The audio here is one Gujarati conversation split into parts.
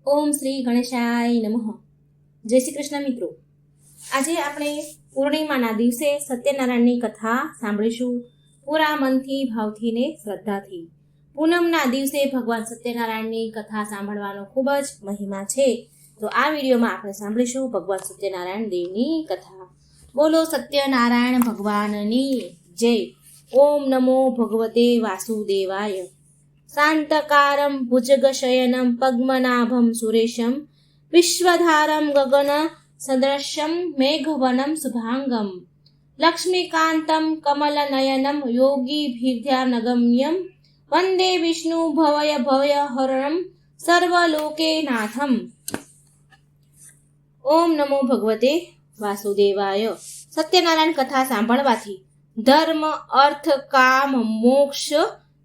ઓમ શ્રી ગણેશાય નમઃ. જય શ્રી કૃષ્ણ મિત્રો. આજે આપણે પૂર્ણિમાના દિવસે સત્યનારાયણની કથા સાંભળીશું. પૂરા મનથી, ભાવથી ને શ્રદ્ધાથી. પૂનમના દિવસે ભગવાન સત્યનારાયણની કથા સાંભળવાનો ખૂબ જ મહિમા છે. તો આ વિડીયોમાં આપણે સાંભળીશું ભગવાન સત્યનારાયણ દેવની કથા. બોલો સત્યનારાયણ ભગવાનની જય. ઓમ નમો ભગવતે વાસુદેવાય. શાંતકારમ ભુજગશયનમ પદ્મનાભમ સુરેશમ વિશ્વધારમ ગગન સદૃશમ મેઘવનમ શુભાંગમ લક્ષ્મીકાંતમ કમલનયનમ યોગીભિધ્યાનગમ્યમ વંદે વિષ્ણુ ભવય ભવય હરણમ સર્વલોકેનાથમ. ઓમ નમો ભગવતે વાસુદેવાય. સત્યનારાયણ કથા સાંભળવાથી ધર્મ, અર્થ, કામ, મોક્ષ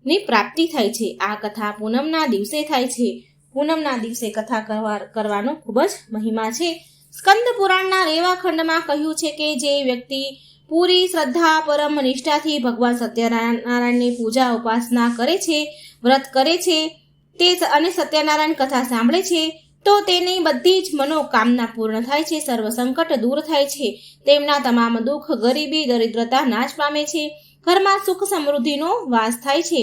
ની પ્રાપ્તિ થાય છે. આ કથા પૂનમના દિવસે થાય છે. પૂનમના દિવસે કથા કરવાનો ખૂબ જ મહિમા છે. સ્કંદ પુરાણના રેવા ખંડમાં કહ્યું છે કે જે વ્યક્તિ પૂરી શ્રદ્ધા, પરમ નિષ્ઠાથી ભગવાન સત્યનારાયણની પૂજા ઉપાસના કરે છે, વ્રત કરે છે તે અને સત્યનારાયણ કથા સાંભળે છે તો તેની બધી જ મનોકામના પૂર્ણ થાય છે, સર્વ સંકટ દૂર થાય છે, તેમના તમામ દુઃખ, ગરીબી, દરિદ્રતા નાશ પામે છે, ઘરમાં સુખ સમૃદ્ધિનો વાસ થાય છે,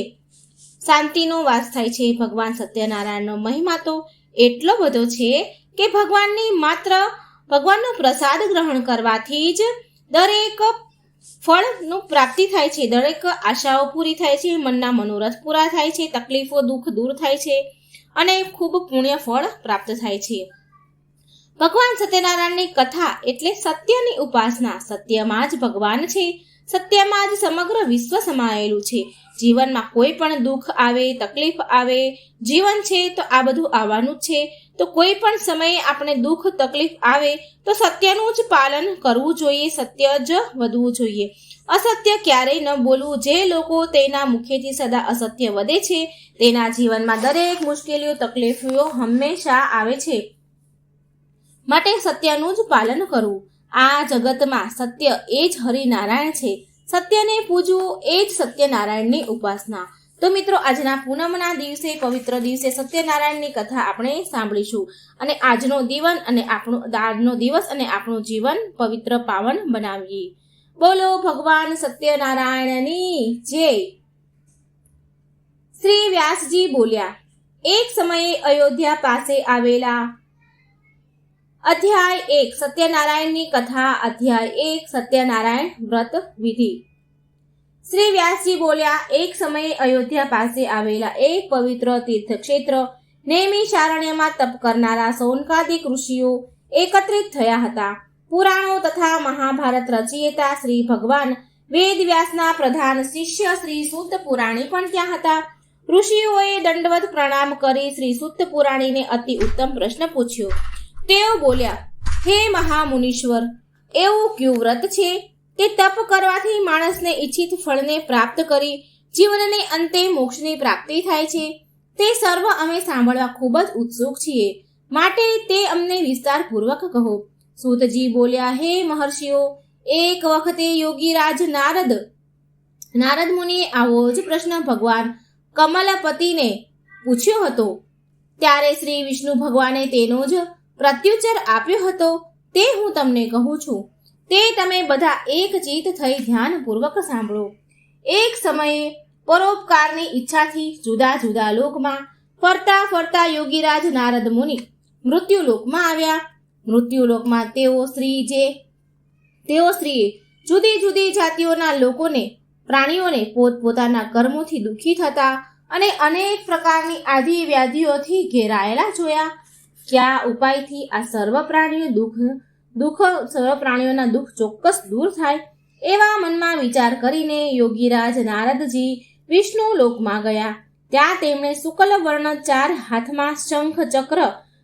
શાંતિનો વાસ થાય છે. ભગવાન સત્યનારાયણનો મહિમા તો એટલો બધો છે કે ભગવાનનો પ્રસાદ ગ્રહણ કરવાથી જ દરેક ફળનું પ્રાપ્તિ થાય છે, દરેક આશાઓ પૂરી થાય છે, મનના મનોરથ પૂરા થાય છે, તકલીફો, દુઃખ દૂર થાય છે અને ખૂબ પુણ્ય ફળ પ્રાપ્ત થાય છે. ભગવાન સત્યનારાયણની કથા એટલે સત્યની ઉપાસના. સત્યમાં જ ભગવાન છે, સત્યમાં જ સમગ્ર વિશ્વ સમાયેલું છે. જીવનમાં કોઈ પણ દુઃખ આવે, તકલીફ આવે, જીવન છે તો આ બધું આવવાનું જ છે. તો કોઈ પણ સમયે આપણે દુઃખ, તકલીફ આવે તો સત્યનું જ પાલન કરવું જોઈએ, સત્ય જ વધવું જોઈએ. અસત્ય ક્યારેય ન બોલવું. જે લોકો તેના મુખેથી સદા અસત્ય વધે છે તેના જીવનમાં દરેક મુશ્કેલીઓ, તકલીફો હંમેશા આવે છે. માટે સત્યનું જ પાલન કરવું. આ જગતમાં સત્ય એ જ હરિનારાયણ છે. સત્યને પૂજવું એ જ સત્યનારાયણની ઉપાસના. તો મિત્રો, આજના પૂનમના દિવસે, પવિત્ર દિવસે સત્યનારાયણની કથા આપણે સાંભળીશું અને આજનો દિવસ અને આપણું જીવન પવિત્ર, પાવન બનાવીએ. બોલો ભગવાન સત્યનારાયણની જય. શ્રી વ્યાસજી બોલ્યા, એક સમયે અયોધ્યા પાસે આવેલા. અધ્યાય 1 સત્યનારાયણની કથા. અધ્યાય 1 સત્યનારાયણ વ્રત વિધિ. શ્રી વ્યાસજી બોલ્યા, એક સમયે અયોધ્યા પાસે આવેલા એક પવિત્ર તીર્થક્ષેત્ર નૈમિષારણ્યમાં તપ કરનારા સૌનકાદિક ઋષિઓ એકત્રિત થયા હતા. પુરાણો તથા મહાભારત રચયિતા શ્રી ભગવાન વેદવ્યાસના પ્રધાન શિષ્ય શ્રી સૂત પુરાણી પણ ત્યાં હતા. ઋષિઓએ દંડવત પ્રણામ કરી શ્રી સૂત પુરાણીને અતિ ઉત્તમ પ્રશ્ન પૂછ્યો. તેઓ બોલ્યા, હે મહામુનીશ્વર, એવું કયું વ્રત છે કે તપ કરવાથી માણસને ઈચ્છિત ફળને પ્રાપ્ત કરી જીવનને અંતે મોક્ષની પ્રાપ્તિ થાય છે? તે સર્વ અમે સાંભળવા ખૂબ જ ઉત્સુક છીએ, માટે તે અમને વિસ્તારપૂર્વક કહો. સૂતજી બોલ્યા, હે મહર્ષિઓ, એક વખતે યોગીરાજ નારદ મુનિએ આવો જ પ્રશ્ન ભગવાન કમલપતિને પૂછ્યો હતો. ત્યારે શ્રી વિષ્ણુ ભગવાને તેનો જ પ્રત્યુત્તર આપ્યો હતો. તે હું તમને કહું છું, તે તમે બધા એક ચિત્ત થઈ ધ્યાનપૂર્વક સાંભળો. એક સમયે પરોપકારની ઈચ્છાથી જુદા જુદા લોકમાં ફરતા ફરતા યોગીરાજ નારદ મુનિ મૃત્યુલોકમાં આવ્યા. મૃત્યુલોકમાં તેઓ સ્ત્રીએ જુદી જુદી જાતિઓના પ્રાણીઓને પોતપોતાના કર્મોથી દુઃખી થતા અને અનેક પ્રકારની આધિ વ્યાધિઓથી ઘેરાયેલા જોયા. કયા ઉપાયથી આ સર્વ પ્રાણીઓના દુઃખ ચોક્કસ દૂર થાય? એવા મનમાં વિચાર કરીને યોગીરાજ નારદજી વિષ્ણુ લોકમાં ગયા. ત્યાં તેમણે શુક્લ વર્ણ 4 હાથમાં શંખ, ચક્ર,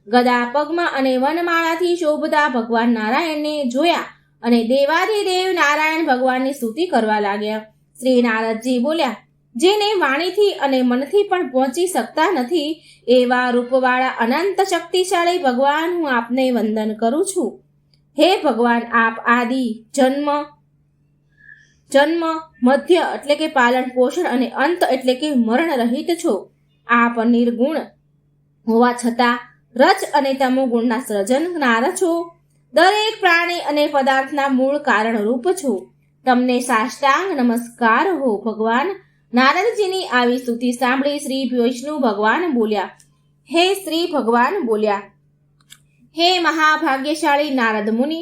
ગદા પગમાં અને વનમાળાથી શોભતા ભગવાન નારાયણને જોયા અને દેવાધિદેવ નારાયણ ભગવાનની સ્તુતિ કરવા લાગ્યા. શ્રી નારદજી બોલ્યા, જેને વાણીથી અને મનથી પણ પહોંચી શકતા નથી એવા રૂપવાળા અનંત શક્તિશાળી ભગવાન, હું આપને વંદન કરું છું. હે ભગવાન, આપ આદિ, જન્મ, મધ્ય એટલે કે પાલન પોષણ અને અંત એટલે કે મરણ રહિત છો. આપ નિર્ગુણ હોવા છતાં રજ અને તમો ગુણના સર્જનનાર છો. દરેક પ્રાણી અને પદાર્થના મૂળ કારણરૂપ છો. તમને સાષ્ટાંગ નમસ્કાર હો. ભગવાન નારદજીની આવી સ્તુતિ સાંભળી શ્રી વિષ્ણુ ભગવાન બોલ્યા, હે મહાભાગ્યશાળી નારદ મુનિ,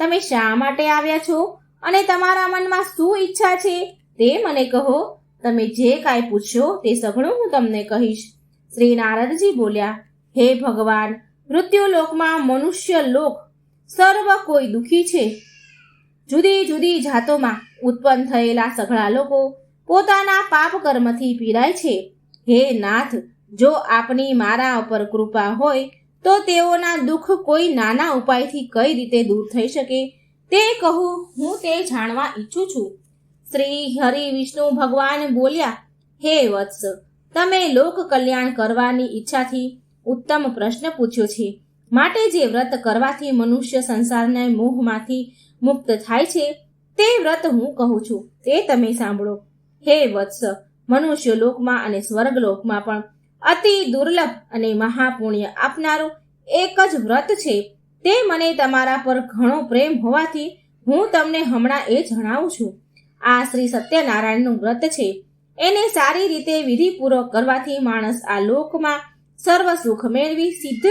તમે શા માટે આવ્યા છો અને તમારા મનમાં શું ઈચ્છા છે તે મને કહો. તમે જે કાંઈ પૂછશો તે સઘળું હું તમને કહીશ. શ્રી નારદજી બોલ્યા, હે ભગવાન, મૃત્યુલોકમાં મનુષ્ય લોક સર્વ કોઈ દુઃખી છે. જુદી જુદી જાતોમાં ઉત્પન્ન થયેલા સઘળા લોકો પોતાના પાપ કર્મથી પીડાય છે. હે નાથ, જો આપની મારા ઉપર કૃપા હોય તો તેઓના દુઃખ કોઈ નાના ઉપાયથી કઈ રીતે દૂર થઈ શકે તે કહું, હું તે જાણવા ઈચ્છું છું. શ્રી હરિ વિષ્ણુ ભગવાન બોલ્યા, હે વત્સ, તમે લોક કલ્યાણ કરવાની ઈચ્છાથી ઉત્તમ પ્રશ્ન પૂછ્યો છે. માટે જે વ્રત કરવાથી મનુષ્ય સંસારના મોહમાંથી મુક્ત થાય છે તે વ્રત હું કહું છું, તે તમે સાંભળો. હે વત્સ, મનુષ્ય લોકમાં અને સ્વર્ગલોકમાં પણ અતિ દુર્લભ અને મહાપુણ્ય આપનારું એક જ વ્રત છે. તે મને તમારા પર ઘણો પ્રેમ હોવાથી હું તમને હમણાં એ જણાવું છું. આ શ્રી સત્યનારાયણનું વ્રત છે. એને સારી રીતે વિધિપૂર્વક કરવાથી માણસ આ લોકમાં સર્વ સુખ મેળવી સિદ્ધ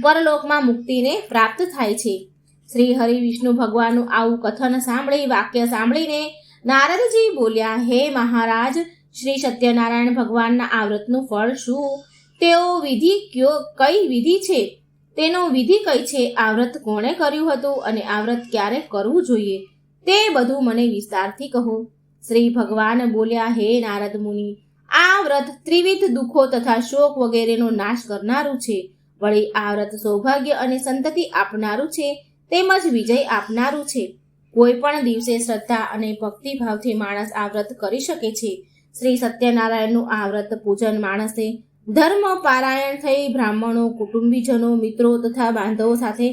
પરલોકમાં મુક્તિને પ્રાપ્ત થાય છે. શ્રી હરિ વિષ્ણુ ભગવાનનું આવું કથન વાક્ય સાંભળીને નારદજી બોલ્યા, હે મહારાજ, શ્રી સત્યનારાયણ ભગવાનના આ વ્રતનું ફળ શું? તેઓ કઈ વિધિ છે? તેનો વિધિ કઈ છે? આ વ્રત કોણે કર્યું હતું અને આ વ્રત ક્યારે કરવું જોઈએ તે બધું મને વિસ્તારથી કહો. શ્રી ભગવાન બોલ્યા, હે નારદ મુનિ, આ વ્રત ત્રિવિધ દુઃખો તથા શોક વગેરેનો નાશ કરનારું છે. વળી આ વ્રત સૌભાગ્ય અને સંતતિ આપનારું છે, તેમજ વિજય આપનારું છે. કોઈ પણ દિવસે શ્રદ્ધા અને ભક્તિભાવથી માણસ આ વ્રત કરી શકે છે. શ્રી સત્યનારાયણનું આ વ્રત પૂજન માણસે ધર્મ પારાયણ થઈ બ્રાહ્મણો, કુટુંબીજનો, મિત્રો તથા બાંધવો સાથે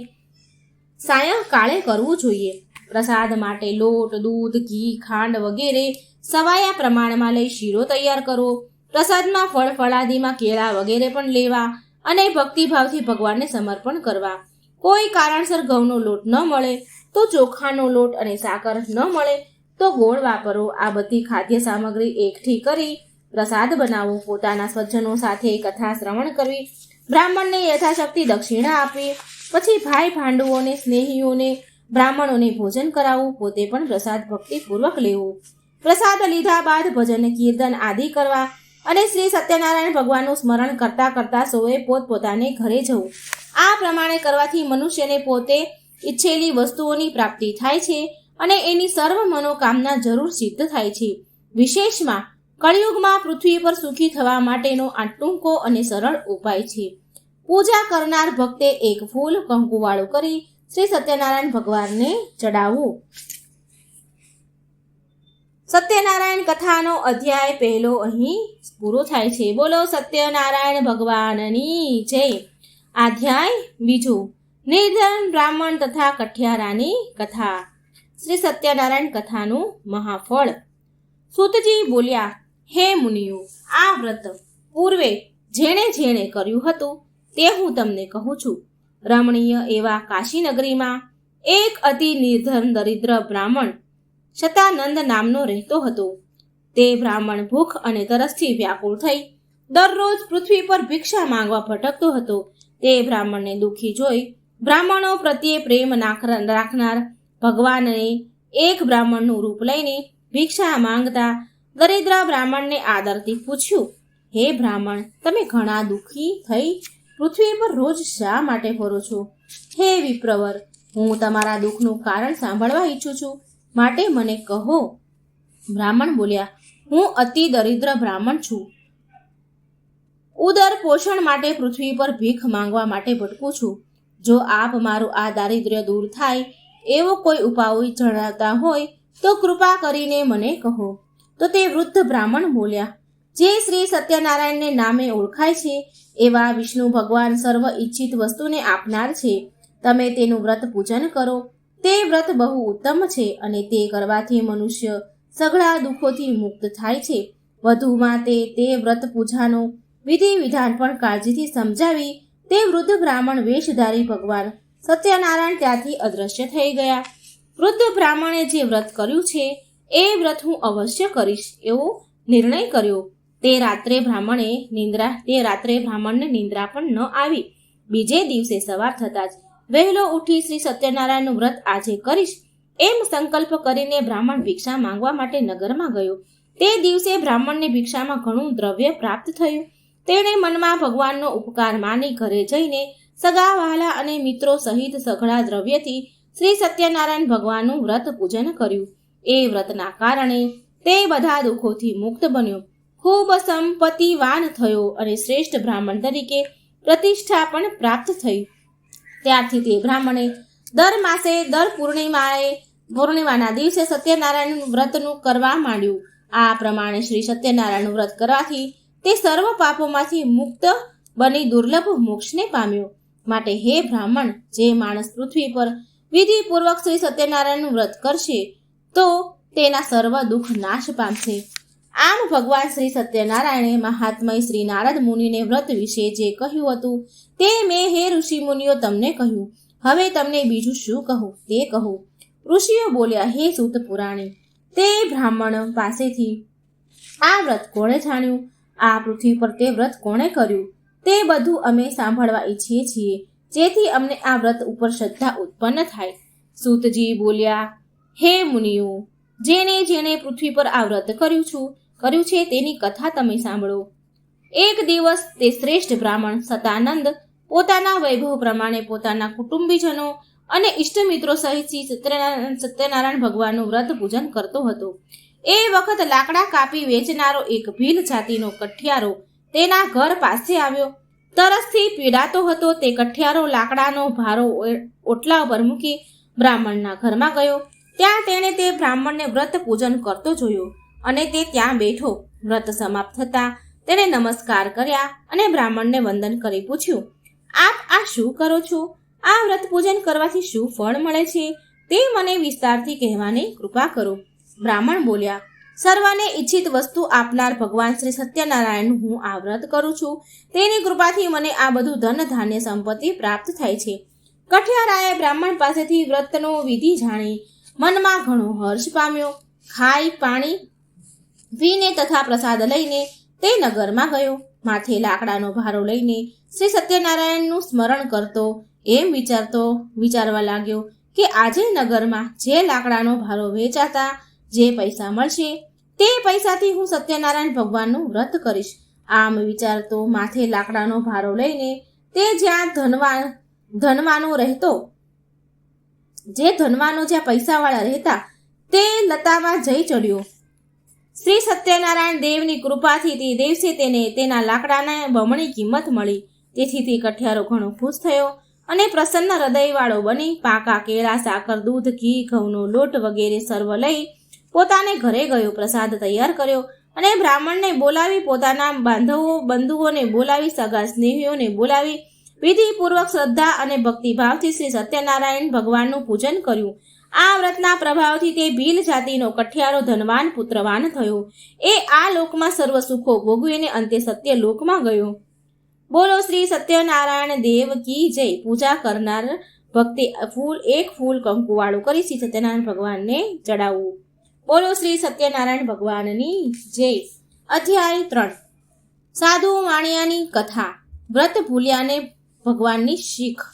સાયંકાળે કરવું જોઈએ. પ્રસાદ માટે લોટ, દૂધ, ઘી, ખાંડ વગેરે સવાયા પ્રમાણમાં લઈ શીરો તૈયાર કરવો. પ્રસાદમાં ફળ ફળાદીમાં કેળા વગેરે પણ લેવા અને ભક્તિભાવથી ભગવાનને સમર્પણ કરવા. કોઈ કારણસર ઘઉંનો લોટ ન મળે તો ચોખાનો લોટ અને સાકર ન મળે તો ગોળ વાપરવો. આ બધી ખાદ્ય સામગ્રી એકઠી કરી પ્રસાદ બનાવવો. પોતાના સ્વજનો સાથે કથા શ્રવણ કરવી. બ્રાહ્મણને યથાશક્તિ દક્ષિણા આપવી. પછી ભાઈ ભાંડુઓને, સ્નેહીઓને, બ્રાહ્મણોને ભોજન કરાવવું. પોતે પણ પ્રસાદ ભક્તિપૂર્વક લેવું. પ્રસાદ લીધા બાદ ભજન કીર્તન આદિ કરવા અને શ્રી સત્યનારાયણ ભગવાનનું સ્મરણ કરતા કરતા સૌએ પોતપોતાને ઘરે જવું. આ પ્રમાણે કરવાથી મનુષ્યને પોતે ઈચ્છેલી વસ્તુઓની પ્રાપ્તિ થાય છે અને એની સર્વ મનોકામના જરૂર સિદ્ધ થાય છે. વિશેષમાં કળિયુગમાં પૃથ્વી પર સુખી થવા માટેનો આ ટૂંકો અને સરળ ઉપાય છે. પૂજા કરનાર ભક્તે એક ફૂલ કંકુવાળું કરી શ્રી સત્યનારાયણ ભગવાનને ચડાવવું. સત્યનારાયણ કથાનો અધ્યાય પહેલો અહીં પૂરો થાય છે. બોલો સત્યનારાયણ ભગવાનની જય. અધ્યાય બીજો, નિર્ધન બ્રાહ્મણ તથા કઠિયારાની કથા. શ્રી સત્યનારાયણ કથાનું મહાફળ. સૂતજી બોલ્યા, હે મુનિઓ, આ વ્રત પૂર્વે જેણે જેણે કર્યું હતું તે હું તમને કહું છું. રમણીય એવા કાશીનગરીમાં એક અતિ નિર્ધન દરિદ્ર બ્રાહ્મણ શતાનંદ નામનો રહેતો હતો. તે બ્રાહ્મણ ભૂખ અને તરસથી વ્યાકુળ થઈ દરરોજ પૃથ્વી પર ભિક્ષા માંગવા ભટકતો હતો. તે બ્રાહ્મણને દુઃખી જોઈ બ્રાહ્મણો પ્રત્યે પ્રેમ રાખનાર ભગવાનને એક બ્રાહ્મણનું રૂપ લઈને ભિક્ષા માંગતા દરિદ્ર બ્રાહ્મણને આદરથી પૂછ્યું, હે બ્રાહ્મણ, તમે ઘણા દુઃખી થઈ પૃથ્વી પર રોજ શા માટે ફરો છો? હે વિપ્રવર, હું તમારા દુઃખનું કારણ સાંભળવા ઈચ્છું છું, માટે મને કહો. બ્રાહ્મણ બોલ્યા, હું અતિ દરિદ્ર બ્રાહ્મણ છું. ઉદર પોષણ માટે પૃથ્વી પર ભીખ માંગવા માટે ભટકું છું. જો આપ મારું આ દારિદ્ર્ય દૂર થાય એવો કોઈ ઉપાય જણાવતા હોય તો કૃપા કરીને મને કહો. તો તે વૃદ્ધ બ્રાહ્મણ બોલ્યા, જે શ્રી સત્યનારાયણને નામે ઓળખાય છે એવા વિષ્ણુ ભગવાન સર્વ ઈચ્છિત વસ્તુને આપનાર છે. તમે તેનું વ્રત પૂજન કરો. તે વ્રત બહુ ઉત્તમ છે અને તે કરવાથી મનુષ્ય સઘળા દુઃખોથી મુક્ત થાય છે. વધુમાં તે વ્રત પૂજાનો વિધિ વિધાન પણ કાળજીથી સમજાવી તે વૃદ્ધ બ્રાહ્મણ વેશધારી ભગવાન સત્યનારાયણ ત્યાંથી અદૃશ્ય થઈ ગયા. વૃદ્ધ બ્રાહ્મણે જે વ્રત કર્યું છે એ વ્રત હું અવશ્ય કરીશ એવો નિર્ણય કર્યો. તે રાત્રે બ્રાહ્મણને નિંદ્રા પણ ન આવી. બીજે દિવસે સવાર થતાં જ વહેલો ઉઠી શ્રી સત્યનારાયણનું વ્રત આજે કરીશ એમ સંકલ્પ કરીને બ્રાહ્મણ ભિક્ષા માંગવા માટે નગરમાં ગયો. તે દિવસે બ્રાહ્મણને ભિક્ષામાં ઘણું દ્રવ્ય પ્રાપ્ત થયું. તેણે મનમાં ભગવાનનો ઉપકાર માની ઘરે જઈને સગા વહાલા અને મિત્રો સહિત સઘળા દ્રવ્યથી શ્રી સત્યનારાયણ ભગવાનનું વ્રત પૂજન કર્યું. એ વ્રતના કારણે તે બધા દુઃખોથી મુક્ત બન્યો, ખૂબ સંપત્તિવાન થયો અને શ્રેષ્ઠ બ્રાહ્મણ તરીકે પ્રતિષ્ઠા પણ પ્રાપ્ત થઈ. ત્યારથી તે બ્રાહ્મણે દર માસે દર પૂર્ણિમાના દિવસે સત્યનારાયણ વ્રતનું કરવા માંડ્યું. આ પ્રમાણે શ્રી સત્યનારાયણનું વ્રત કરવાથી તે સર્વ પાપોમાંથી મુક્ત બની દુર્લભ મોક્ષને પામ્યો. માટે હે બ્રાહ્મણ, જે માણસ પૃથ્વી પર વિધિપૂર્વક શ્રી સત્યનારાયણનું વ્રત કરશે તો તેના સર્વ દુઃખ નાશ પામશે. આમ ભગવાન શ્રી સત્યનારાયણે મહાત્મય શ્રી નારદ મુનિને વ્રત વિશે જે કહ્યું હતું તે મેં હે ઋષિ મુનિઓ તમને કહ્યું. હવે તમને બીજું શું કહું તે કહો. ઋષિઓ બોલ્યા, હે સૂત પુરાણી, તે બ્રાહ્મણ પાસેથી આ વ્રત કોણે જાણ્યું? આ પૃથ્વી પર તે વ્રત કોણે કર્યું? તે બધું અમે સાંભળવા ઈચ્છીએ છીએ, જેથી અમને આ વ્રત ઉપર શ્રદ્ધા ઉત્પન્ન થાય. સૂતજી બોલ્યા, હે મુનિઓ, જેણે જેણે પૃથ્વી પર આ વ્રત કર્યું છે તેની કથા તમે સાંભળો. એક દિવસ તે શ્રેષ્ઠ બ્રાહ્મણ સતાનંદ પોતાના વૈભવ પ્રમાણે પોતાના કુટુંબીજનો અને ઇષ્ટમિત્રો સહિત સત્યનારાયણ ભગવાનનું વ્રત પૂજન કરતો હતો. એ વખત લાકડા કાપી વેચનારો એક ભીલ જાતિનો કઠિયારો તેના ઘર પાસે આવ્યો. તરસથી પીડાતો હતો. તે કઠિયારો લાકડાનો ભારો ઓટલા પર મૂકી બ્રાહ્મણના ઘરમાં ગયો. ત્યાં તેણે તે બ્રાહ્મણને વ્રત પૂજન કરતો જોયો અને તે ત્યાં બેઠો. વ્રત સમાપ્ત થતાં તેણે નમસ્કાર કર્યા અને બ્રાહ્મણને વંદન કરી પૂછ્યું, આપ આ શું કરો છો? આ વ્રત પૂજન કરવાથી શું ફળ મળે છે તે મને વિસ્તારથી કહેવાની કૃપા કરો. બ્રાહ્મણ બોલ્યા, સર્વને ઈચ્છિત વસ્તુ આપનાર ભગવાન શ્રી સત્યનારાયણનું હું આ વ્રત કરું છું. તેની કૃપાથી મને આ બધું ધન ધાન્ય સંપત્તિ પ્રાપ્ત થાય છે. કઠિયારાએ બ્રાહ્મણ પાસેથી વ્રતનો વિધિ જાણી મનમાં ઘણો હર્ષ પામ્યો. ખાઈ પાણી પીને તથા પ્રસાદ લઈને તે નગરમાં ગયો. માથે લાકડાનો ભારો લઈને શ્રી સત્યનારાયણનું સ્મરણ કરતો એમ વિચારવા લાગ્યો કે આજે નગરમાં જે લાકડાનો ભારો વેચાતા જે પૈસા મળશે તે પૈસાથી હું સત્યનારાયણ ભગવાનનું વ્રત કરીશ. આમ વિચારતો માથે લાકડાનો ભારો લઈને તે જ્યાં ધનવાનો જ્યાં પૈસાવાળા રહેતા તે લતામાં જઈ ચડ્યો. શ્રી સત્યનારાયણ દેવની કૃપાથી તે દિવસે તેને તેના લાકડાના બમણી કિંમત મળી. તેથી તે કઠિયારો ઘણો ખુશ થયો અને પ્રસન્ન હૃદયવાળો બની પાકા કેળા, સાકર, દૂધ, ઘી, ઘઉંનો લોટ વગેરે સર્વ લઈ પોતાને ઘરે ગયો. પ્રસાદ તૈયાર કર્યો અને બ્રાહ્મણને બોલાવી, પોતાના બંધુઓને બોલાવી, સગા સ્નેહીઓને બોલાવી વિધિપૂર્વક શ્રદ્ધા અને ભક્તિભાવથી શ્રી સત્યનારાયણ ભગવાનનું પૂજન કર્યું. આ વ્રતના પ્રભાવથી તે ભીલ જાતિનો કઠિયારો ધનવાન પુત્રવાન થયો. એ આ લોકમાં સર્વ સુખો ભોગવીને અંતે સત્ય લોકમાં ગયો. બોલો શ્રી સત્યનારાયણ દેવ કી જય. પૂજા કરનાર ભક્તિ એક ફૂલ કંકુવાળું કરી શ્રી સત્યનારાયણ ભગવાનને ચડાવવું. બોલો શ્રી સત્યનારાયણ ભગવાનની જય. અધ્યાય 3. સાધુ વાણિયાની કથા. વ્રત ભૂલ્યાને ભગવાનની શીખ.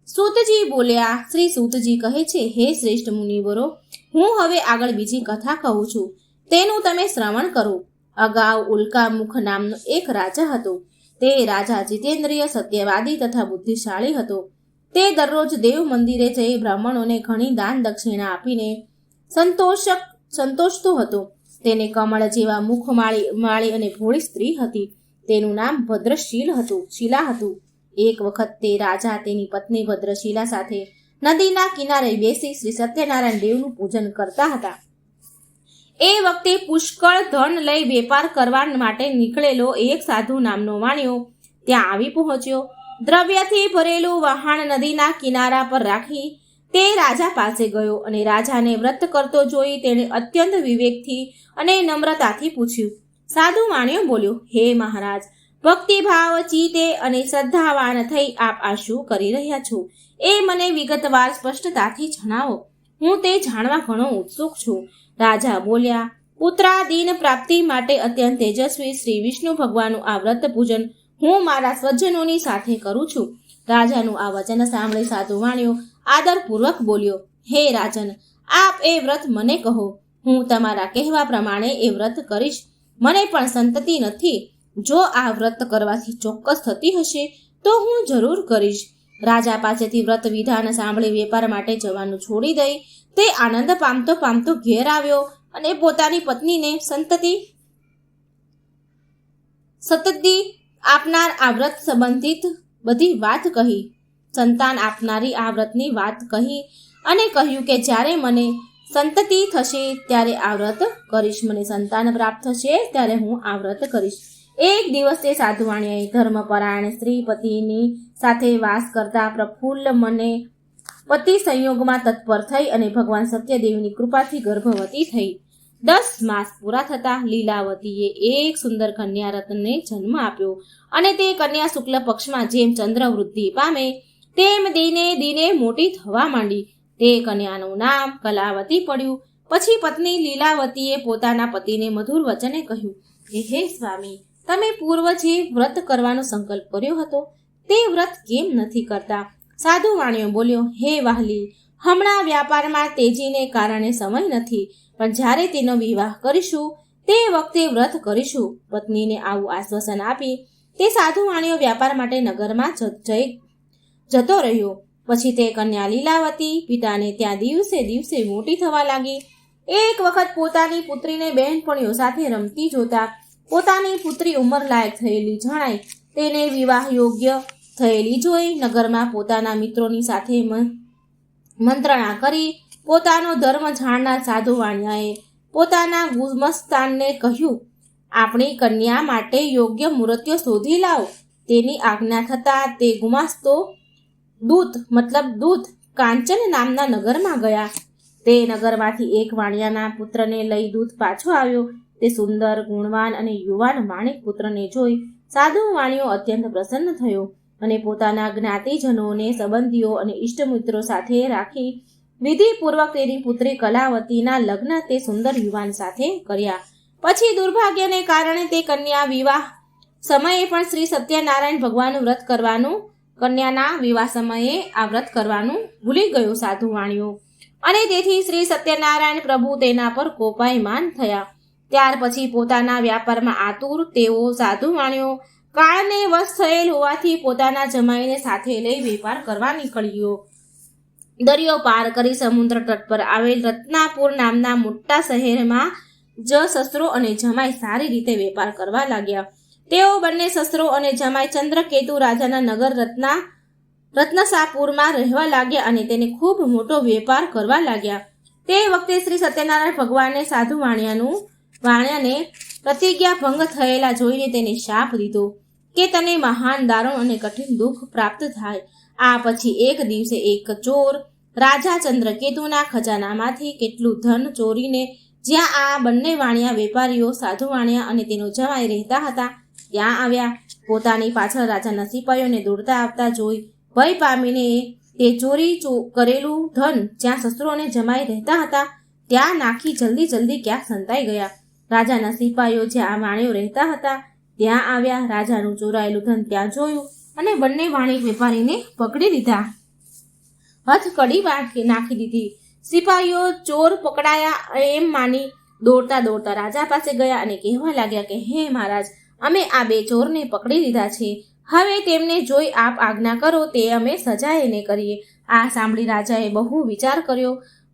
સૂતજી બોલ્યા, શ્રી સૂતજી કહે છે, હે શ્રેષ્ઠ મુનિવરો, હું હવે આગળ બીજી કથા કહું છું, તેનું તમે શ્રવણ કરો. અગાઉ ઉલ્કામુખ નામનો એક રાજા હતો. તે રાજા જીતેન્દ્રિય, સત્યવાદી તથા બુદ્ધિશાળી હતો. તે દરરોજ દેવ મંદિરે જઈ બ્રાહ્મણોને ઘણી દાન દક્ષિણા આપીને સંતોષતો હતો. તેને કમળ જેવા મુખ માળી અને ભોળી સ્ત્રી હતી. તેનું નામ શીલા હતું. એક વખત તે રાજા તેની પત્ની ભદ્રશીલા સાથે નદીના કિનારે બેસી શ્રી સત્યનારાયણ દેવનું પૂજન કરતા હતા. એ વખતે પુષ્કળ ધન લઈ વેપાર કરવા માટે નીકળેલો એક સાધુ નામનો વાણિયો ત્યાં આવી પહોંચ્યો. દ્રવ્યથી ભરેલું વહાણ નદીના કિનારા પર રાખી તે રાજા પાસે ગયો અને રાજાને વ્રત કરતો જોઈ તેણે અત્યંત વિવેકથી અને નમ્રતાથી પૂછ્યું. સાધુ વાણિયો બોલ્યો, હે મહારાજ, ભક્તિભાવ ચિત્તે અને શ્રદ્ધાવાન થઈ આપ આ શું કરી રહ્યા છો એ મને વિગતવાર સ્પષ્ટતાથી જણાવો. હું તે જાણવા ઘણો ઉત્સુક છું. રાજા બોલ્યા, પુત્રાદીન પ્રાપ્તિ માટે અત્યંત તેજસ્વી શ્રી વિષ્ણુ ભગવાનનું આ વ્રત પૂજન હું મારા સ્વજનોની સાથે કરું છું. રાજાનું આ વચન સાંભળી સાધુ વાણિયો આદરપૂર્વક બોલ્યો, હે રાજન, આપ એ વ્રત મને કહો. હું તમારા કહેવા પ્રમાણે એ વ્રત કરીશ. મને પણ સંતતિ નથી. જો આ વ્રત કરવાથી ચોક્કસ થતી હશે તો હું જરૂર કરીશ. રાજા પાસેથી વ્રત વિધાન સાંભળી વેપાર માટે જવાનું છોડી દઈ તે આનંદ પામતો પામતો ઘેર આવ્યો અને પોતાની પત્નીને સતતિ આપનાર આ વ્રત સંબંધિત બધી વાત કહી. સંતાન આપનારી આ વ્રતની વાત કહી અને કહ્યું કે જ્યારે મને સંતતિ થશે ત્યારે આ વ્રત કરીશ. મને સંતાન પ્રાપ્ત થશે ત્યારે હું આ વ્રત કરીશ. એક દિવસે સાધુવાણીએ ધર્મપરાયણ સ્ત્રી પતિની સાથે વાસ કરતા પ્રફુલ્લ મને પતિ સંયોગમાં તત્પર થઈ અને ભગવાન સત્યદેવની કૃપાથી ગર્ભવતી થઈ. 10 માસ પૂરા થતા લીલાવતીએ એક સુંદર કન્યા રત્નને જન્મ આપ્યો અને તે કન્યા શુક્લ પક્ષમાં જેમ ચંદ્ર વૃદ્ધિ પામે તેમ દિને દિને મોટી થવા માંડી. તે કન્યાનું નામ કલાવતી પડ્યું. પછી પત્ની લીલાવતીએ પોતાના પતિને મધુર વચને કહ્યું, હે સ્વામી, તમે પૂર્વ જે વ્રત કરવાનો સંકલ્પ કર્યો હતો તે વ્રત કેમ નથી કરતા? સાધુ વાણિયો બોલ્યો, હે વાહલી, હમણાં વ્યાપારમાં તેજીને કારણે સમય નથી, પણ જ્યારે તેનો વિવાહ કરીશું તે વખતે વ્રત કરીશું. પત્નીને આવું આશ્વાસન આપી તે સાધુ વાણિયો વ્યાપાર માટે નગરમાં જતો રહ્યો. પછી તે કન્યા લીલાવતી પિતાને ત્યાં દિવસે દિવસે મોટી થવા લાગી. એક વખત પોતાની પુત્રીને બહેનપણીઓ સાથે રમતી જોતા પોતાની પુત્રી ઉંમર લાયક થયેલી જણાય તેને વિવાહ યોગ્ય થયેલી જોઈ નગરમાં પોતાના મિત્રોની સાથે મંત્રણા કરી પોતાનો ધર્મ જાણનાર સાધુ વાણિયાએ પોતાના ગુમસ્તાનને કહ્યું, આપણી કન્યા માટે યોગ્ય મૂર્તિઓ શોધી લાવ. તેની આજ્ઞા થતાં તે ગુમાસ્તો દૂત કાંચન નામના નગરમાં ગયા. તે નગરમાંથી એક વાણિયાના પુત્રને લઈ દૂત પાછો આવ્યો. તે સુંદર, ગુણવાન અને યુવાન માણિક પુત્રને જોઈ સાધુ વાણિયો અત્યંત પ્રસન્ન થયો અને પોતાના જ્ઞાતિજનોને, સંબંધીઓ અને ઇષ્ટમિત્રો સાથે રાખી વિધિપૂર્વક તેની પુત્રી કલાવતીના લગ્ન તે સુંદર યુવાન સાથે કર્યા. પછી દુર્ભાગ્યને કારણે તે કન્યા વિવાહ સમયે પણ શ્રી સત્યનારાયણ ભગવાનનું વ્રત કરવાનું કન્યાના વિવાહ સમયે આ વ્રત કરવાનું ભૂલી ગયો સાધુ વાણિયો અને તેથી શ્રી સત્યનારાયણ પ્રભુ તેના પર કોપાયમાન થયા. ત્યાર પછી પોતાના વ્યાપારમાં આતુર તેઓ સાધુ વાણિયો કાળને વશ થયેલ હોવાથી પોતાના જમાઈને સાથે લઈ વેપાર કરવા નીકળ્યો. દરિયો પાર કરી સમુદ્ર તટ પર આવેલ રત્નાપુર નામના મોટા શહેરમાં સસરો અને જમાઈ સારી રીતે વેપાર કરવા લાગ્યા. તેઓ બંને સસરો અને જમાઈ ચંદ્રકેતુ રાજાના નગર રત્નસાપુરમાં રહેવા લાગ્યા અને તેને ખૂબ મોટો વેપાર કરવા લાગ્યા. તે વખતે શ્રી સત્યનારાયણ ભગવાને સાધુ વાણિયાને પ્રતિજ્ઞા ભંગ થયેલા જોઈને તેને શાપ દીધો કે તને મહાન દારૂણ અને કઠિન દુઃખ પ્રાપ્ત થાય. આ પછી એક દિવસે એક ચોર રાજા ચંદ્રકેતુના ખજાનામાંથી કેટલું ધન ચોરીને જ્યાં આ બંને વાણિયા વેપારીઓ સાધુ વાણિયા અને તેનો જમાઈ રહેતા હતા ત્યાં આવ્યા. પોતાની પાછળ રાજાના સિપાહીઓને દોડતા આવતા જોઈ ભય પામીને તે ચોરી કરેલું ધન જ્યાં સસરો અને જમાઈ રહેતા હતા ત્યાં નાખી જલ્દી ક્યાંક સંતાઈ ગયા. રાજાના સિપાહીઓ જ્યાં વાણિયો રહેતા હતા ત્યાં આવ્યા. રાજાનું ચોરાયેલું ધન ત્યાં જોયું અને બંને વાણિક વેપારીને પકડી લીધા. હથકડી નાખી દીધી. સિપાહીઓ ચોર પકડાયા એમ માની દોડતા રાજા પાસે ગયા અને કહેવા લાગ્યા કે હે મહારાજ, અમે આ બે ચોરને પકડી લીધા છે. હવે તેમને જોઈ આપ આજ્ઞા કરો તે અમે સજા એને કરીએ. આ સાંભળી રાજાએ બહુ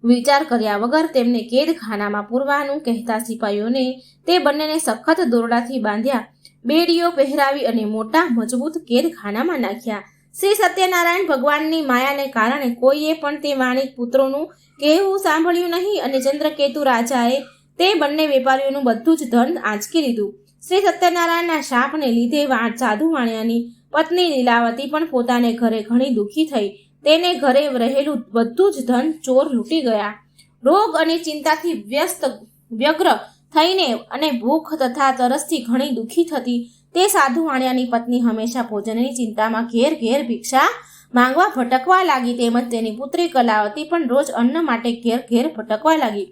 વિચાર કર્યા વગર તેમને કેદખાનામાં પૂરવાનું કહેતા સિપાહીઓને તે બંનેને સખત દોરડાથી બાંધ્યા, બેડીઓ પહેરાવી અને મોટા મજબૂત કેદખાનામાં નાખ્યા. શ્રી સત્યનારાયણ ભગવાનની માયાને કારણે કોઈએ પણ તે વાણિક પુત્રોનું કહેવું સાંભળ્યું નહીં અને ચંદ્રકેતુ રાજાએ તે બંને વેપારીઓનું બધું જ ધન આંચકી લીધું. શ્રી સત્યનારાયણના શાપને લીધે સાધુ વાણિયાની પત્ની લીલાવતી પણ પોતાને ઘરે ઘણી દુઃખી થઈ. તેને ઘરે રહેલું બધું જ ધન ચોર લૂંટી ગયા. રોગ અને ચિંતાથી વ્યગ્ર થઈને અને ભૂખ તથા તરસથી ઘણી દુઃખી થતી તે સાધુ વાણિયાની પત્ની હંમેશા ભોજનની ચિંતામાં ઘેર ઘેર ભિક્ષા માંગવા ભટકવા લાગી. તેમજ તેની પુત્રી કલાવતી પણ રોજ અન્ન માટે ઘેર ઘેર ભટકવા લાગી.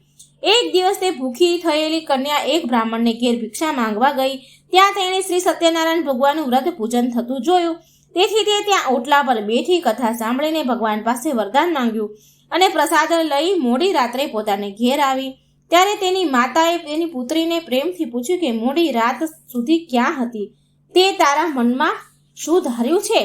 એક દિવસ તે ભૂખી થયેલી કન્યા એક બ્રાહ્મણને ઘેર ભિક્ષા માંગવા ગઈ. ત્યાં તેણે શ્રી સત્યનારાયણ ભગવાનનું વ્રત પૂજન થતું જોયું. તેથી તે ત્યાં ઓટલા પર બેઠી કથા સાંભળીને ભગવાન પાસે વરદાન માંગ્યું અને પ્રસાદ લઈ મોડી રાત્રે પોતાને ઘેર આવી. ત્યારે તેની માતાએ તેની પુત્રીને પ્રેમથી પૂછ્યું કે મોડી રાત સુધી ક્યાં હતી? તે તારા મનમાં શું ધાર્યું છે?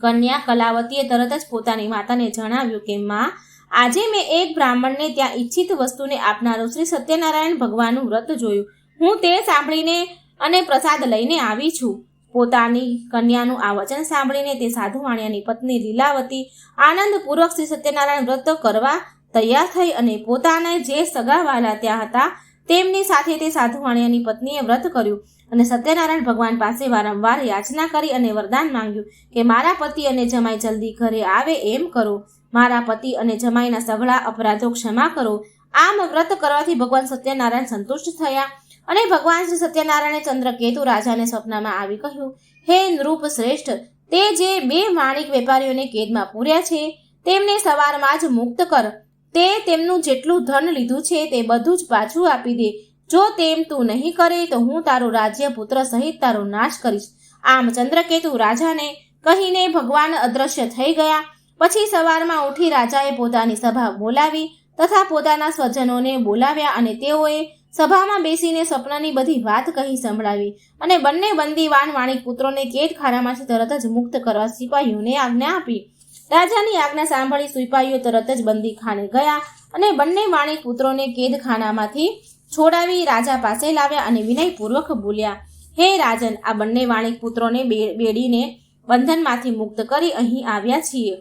કન્યા કલાવતીએ તરત જ પોતાની માતાને જણાવ્યું કે માં, આજે મેં એક બ્રાહ્મણને ત્યાં ઈચ્છિત વસ્તુને આપનારું શ્રી સત્યનારાયણ ભગવાનનું વ્રત જોયું. હું તે સાંભળીને અને પ્રસાદ લઈને આવી છું. પોતાની કન્યાનું આ વચન સાંભળીને તે સાધુ વાણિયાની પત્ની લીલાવતી આનંદપૂર્વક શ્રી સત્યનારાયણ વ્રત કરવા તૈયાર થઈ અને પોતાના જે સગાવાલા ત્યાં હતા તેમની સાથે તે સાધુ વાણિયાની પત્નીએ વ્રત કર્યું અને સત્યનારાયણ ભગવાન પાસે વારંવાર યાચના કરી અને વરદાન માંગ્યું કે મારા પતિ અને જમાઈ જલ્દી ઘરે આવે એમ કરો. મારા પતિ અને જમાઈના સઘળા અપરાધો ક્ષમા કરો. આમ વ્રત કરવાથી ભગવાન સત્યનારાયણ સંતુષ્ટ થયા અને ભગવાન શ્રી સત્યનારાયણે ચંદ્રકેતુ રાજાને સ્વપ્નમાં આવી કહ્યું, હે નૃપ શ્રેષ્ઠ, તે જે 2 વાણિક વેપારીઓને કેદમાં પૂર્યા છે તેમને સવારમાં જ મુક્ત કર. તે તેમનું જેટલું ધન લીધું છે તે બધું જ પાછું આપી દે. જો તેમ તું નહીં કરે તો હું તારું રાજ્ય પુત્ર સહિત તારો નાશ કરીશ. આમ ચંદ્રકેતુ રાજાને કહીને ભગવાન અદ્રશ્ય થઈ ગયા. પછી સવારમાં ઉઠી રાજાએ પોતાની સભા બોલાવી તથા પોતાના સ્વજનોને બોલાવ્યા અને તેઓએ સભામાં બેસીને સ્વપ્નની બધી વાત કહી સંભળાવી અને બંને બંદીવાન વાણિક પુત્રોને કેદખાનામાંથી તરત જ મુક્ત કરવા સિપાહીઓને આજ્ઞા આપી. રાજાની આજ્ઞા સાંભળી સિપાહીઓ તરત જ બંદીખાને ગયા અને બંને વાણિક પુત્રોને કેદખાનામાંથી છોડાવી રાજા પાસે લાવ્યા અને વિનયપૂર્વક બોલ્યા, હે રાજન, આ બંને વાણિક પુત્રોને બેડીને બંધનમાંથી મુક્ત કરી અહીં આવ્યા છીએ.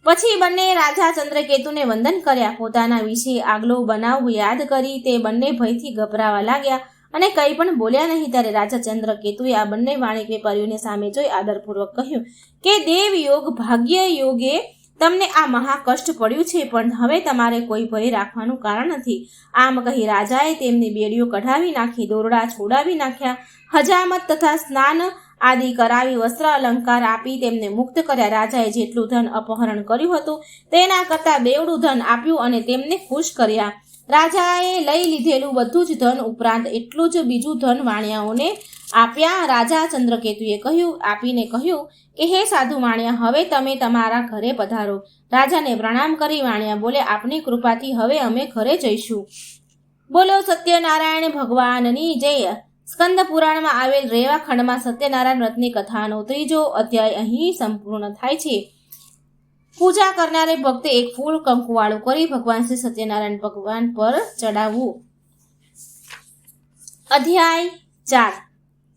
પછી બંને રાજા ચંદ્રકેતુને વંદન કર્યા. પોતાના વિશે આગલો બનાવ યાદ કરી તે બંને ભયથી ગભરાવા લાગ્યા અને કંઈ પણ બોલ્યા નહીં. ત્યારે રાજા ચંદ્રકેતુએ આ બંને વાણિક વેપારીઓને સામે જોઈ આદરપૂર્વક કહ્યું કે દેવ યોગ ભાગ્ય યોગે તમને આ મહા કષ્ટ પડ્યું છે, પણ હવે તમારે કોઈ ભય રાખવાનું કારણ નથી. આમ કહી રાજાએ તેમની બેડીઓ કઢાવી નાખી, દોરડા છોડાવી નાખ્યા, હજામત તથા સ્નાન આદિ કરાવી વસ્ત્ર અલંકાર આપી તેમને મુક્ત કર્યા. રાજાએ જેટલું ધન અપહરણ કર્યું હતું તેના કરતાં 2 ધન આપ્યું અને તેમને ખુશ કર્યા. રાજાએ લઈ લીધેલું બધું જ ધન ઉપરાંત એટલું જ બીજું ધન વાણિયાઓને આપ્યા. રાજા ચંદ્રકેતુએ આપીને કહ્યું કે હે સાધુ વાણિયા, હવે તમે તમારા ઘરે પધારો. રાજાને પ્રણામ કરી વાણિયા બોલે, આપની કૃપાથી હવે અમે ઘરે જઈશું. બોલો સત્યનારાયણ ભગવાનની જય. સ્કંદ પુરાણમાં આવેલ રેવા ખંડમાં સત્યનારાયણ વ્રતની કથાનો 3જો અધ્યાય અહીં સંપૂર્ણ થાય છે. પૂજા કરનારે ભક્તે એક ફૂલ કંકુવાળું કરી ભગવાન શ્રી સત્યનારાયણ ભગવાન પર ચડાવવું. અધ્યાય 4.